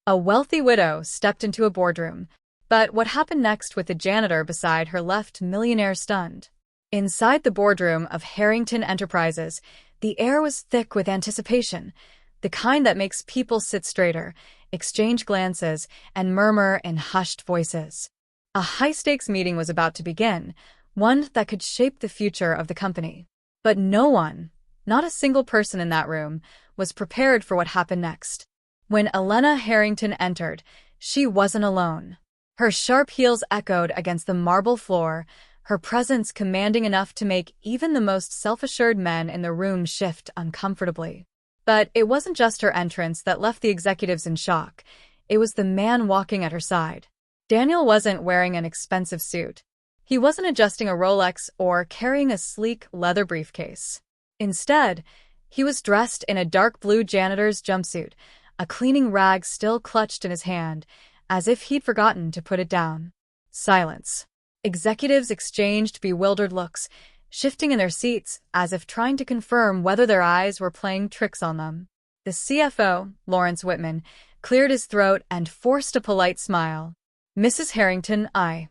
A wealthy widow stepped into a boardroom, but what happened next with the janitor beside her left millionaire stunned. Inside the boardroom of Harrington Enterprises, the air was thick with anticipation, the kind that makes people sit straighter, exchange glances, and murmur in hushed voices. A high-stakes meeting was about to begin, one that could shape the future of the company. But no one, not a single person in that room, was prepared for what happened next. When Elena Harrington entered, she wasn't alone. Her sharp heels echoed against the marble floor, her presence commanding enough to make even the most self-assured men in the room shift uncomfortably. But it wasn't just her entrance that left the executives in shock. It was the man walking at her side. Daniel wasn't wearing an expensive suit. He wasn't adjusting a Rolex or carrying a sleek leather briefcase. Instead, he was dressed in a dark blue janitor's jumpsuit, a cleaning rag still clutched in his hand, as if he'd forgotten to put it down. Silence. Executives exchanged bewildered looks, shifting in their seats as if trying to confirm whether their eyes were playing tricks on them. The CFO, Lawrence Whitman, cleared his throat and forced a polite smile. "Mrs. Harrington, I."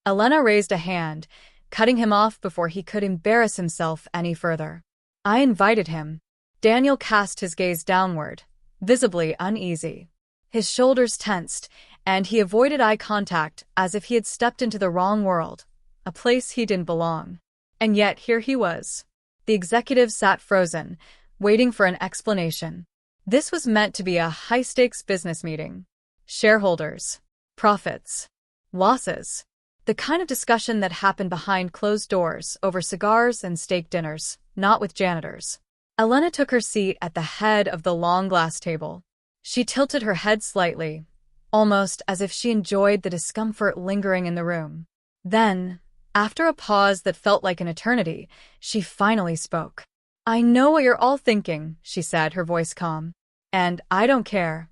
Elena raised a hand, cutting him off before he could embarrass himself any further. "I invited him." Daniel cast his gaze downward, visibly uneasy. His shoulders tensed, and he avoided eye contact as if he had stepped into the wrong world, a place he didn't belong. And yet here he was. The executive sat frozen, waiting for an explanation. This was meant to be a high-stakes business meeting. Shareholders, profits, losses. The kind of discussion that happened behind closed doors over cigars and steak dinners, not with janitors. Elena took her seat at the head of the long glass table. She tilted her head slightly, almost as if she enjoyed the discomfort lingering in the room. Then, after a pause that felt like an eternity, she finally spoke. "I know what you're all thinking," she said, her voice calm. "And I don't care."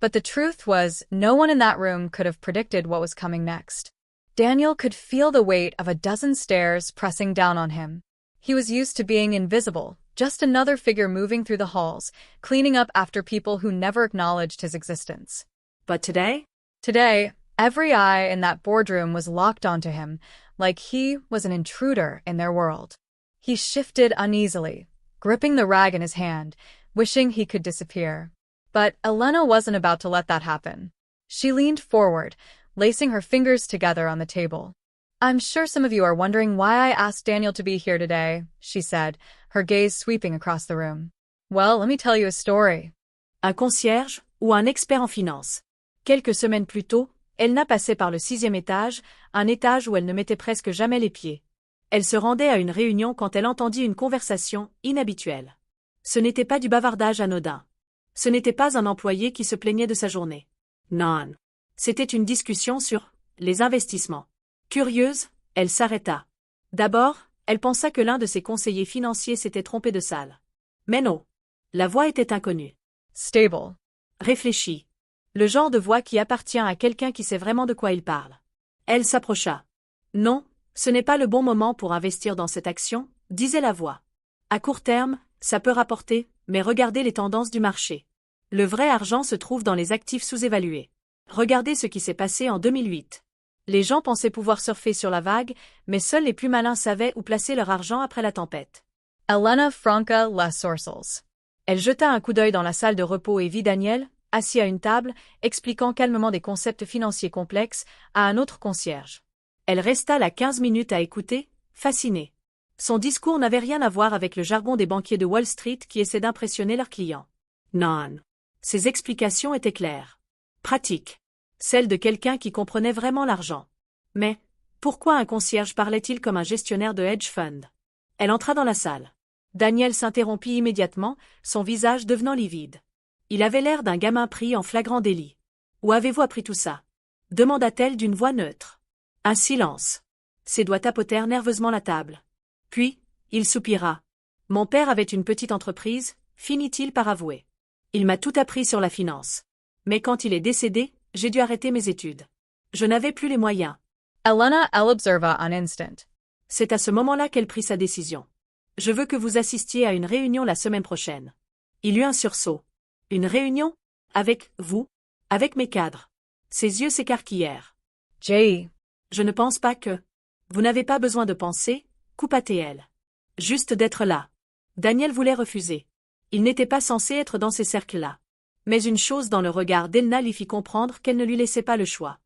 But the truth was, no one in that room could have predicted what was coming next. Daniel could feel the weight of a dozen stares pressing down on him. He was used to being invisible, just another figure moving through the halls, cleaning up after people who never acknowledged his existence. But today, every eye in that boardroom was locked onto him, like he was an intruder in their world. He shifted uneasily, gripping the rag in his hand, wishing he could disappear. But Elena wasn't about to let that happen. She leaned forward, lacing her fingers together on the table. "I'm sure some of you are wondering why I asked Daniel to be here today," she said, her gaze sweeping across the room. "Well, let me tell you a story." Un concierge ou un expert en finance. Quelques semaines plus tôt, Elna passait par le 6e étage, un étage où elle ne mettait presque jamais les pieds. Elle se rendait à une réunion quand elle entendit une conversation inhabituelle. Ce n'était pas du bavardage anodin. Ce n'était pas un employé qui se plaignait de sa journée. Non. C'était une discussion sur les investissements. Curieuse, elle s'arrêta. D'abord, elle pensa que l'un de ses conseillers financiers s'était trompé de salle. Mais non. La voix était inconnue. Stable. Réfléchie. Le genre de voix qui appartient à quelqu'un qui sait vraiment de quoi il parle. Elle s'approcha. Non, ce n'est pas le bon moment pour investir dans cette action, disait la voix. À court terme, ça peut rapporter, mais regardez les tendances du marché. Le vrai argent se trouve dans les actifs sous-évalués. Regardez ce qui s'est passé en 2008. Les gens pensaient pouvoir surfer sur la vague, mais seuls les plus malins savaient où placer leur argent après la tempête. Elena Franca Les Sourcils. Elle jeta un coup d'œil dans la salle de repos et vit Daniel, assis à une table, expliquant calmement des concepts financiers complexes à un autre concierge. Elle resta là 15 minutes à écouter, fascinée. Son discours n'avait rien à voir avec le jargon des banquiers de Wall Street qui essaient d'impressionner leurs clients. Non. Ses explications étaient claires. Pratiques. Celles de quelqu'un qui comprenait vraiment l'argent. Mais, pourquoi un concierge parlait-il comme un gestionnaire de hedge fund? Elle entra dans la salle. Daniel s'interrompit immédiatement, son visage devenant livide. Il avait l'air d'un gamin pris en flagrant délit. Où avez-vous appris tout ça? Demanda-t-elle d'une voix neutre. Un silence. Ses doigts tapotèrent nerveusement la table. Puis, il soupira. Mon père avait une petite entreprise, finit-il par avouer. Il m'a tout appris sur la finance. Mais quand il est décédé, j'ai dû arrêter mes études. Je n'avais plus les moyens. Elena elle observa un instant. C'est à ce moment-là qu'elle prit sa décision. Je veux que vous assistiez à une réunion la semaine prochaine. Il eut un sursaut. Une réunion? Avec vous? Avec mes cadres. Ses yeux s'écarquillèrent. Jay. Je ne pense pas que... Vous n'avez pas besoin de penser, coupa-t-elle. Juste d'être là. Daniel voulait refuser. Il n'était pas censé être dans ces cercles-là. Mais une chose dans le regard d'Elna lui fit comprendre qu'elle ne lui laissait pas le choix.